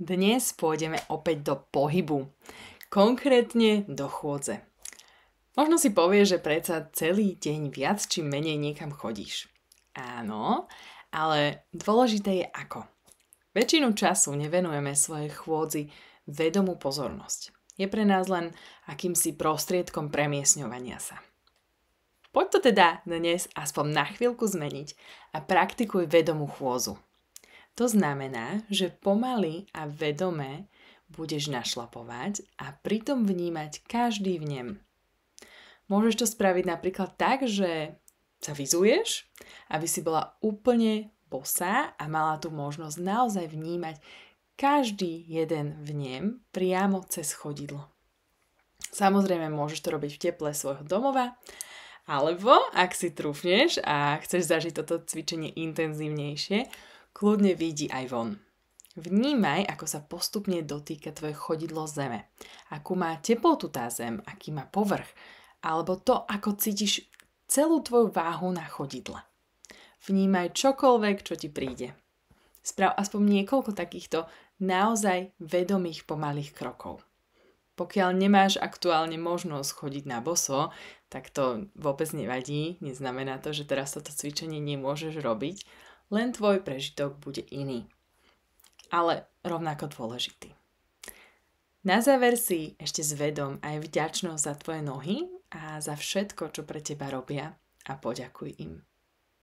Dnes pôjdeme opäť do pohybu, konkrétne do chôdze. Možno si povieš, že predsa celý deň viac či menej niekam chodíš. Áno, ale dôležité je ako. Väčšinu času nevenujeme svojej chôdzi vedomú pozornosť. Je pre nás len akýmsi prostriedkom premiesňovania sa. Poď to teda dnes aspoň na chvíľku zmeniť a praktikuj vedomú chôdzu. To znamená, že pomaly a vedome budeš našlapovať a pritom vnímať každý vnem. Môžeš to spraviť napríklad tak, že sa vyzuješ, aby si bola úplne bosá a mala tu možnosť naozaj vnímať každý jeden vnem priamo cez chodidlo. Samozrejme, môžeš to robiť v teple svojho domova, alebo ak si trúfneš a chceš zažiť toto cvičenie intenzívnejšie, kľudne vidí aj von. Vnímaj, ako sa postupne dotýka tvoje chodidlo zeme. Akú má teplotu tá zem, aký má povrch. Alebo to, ako cítiš celú tvoju váhu na chodidle. Vnímaj čokoľvek, čo ti príde. Sprav aspoň niekoľko takýchto naozaj vedomých pomalých krokov. Pokiaľ nemáš aktuálne možnosť chodiť na boso, tak to vôbec nevadí. Neznamená to, že teraz toto cvičenie nemôžeš robiť. Len tvoj prežitok bude iný. Ale rovnako dôležitý. Na záver si ešte zvedom aj vďačnosť za tvoje nohy a za všetko, čo pre teba robia a poďakuj im.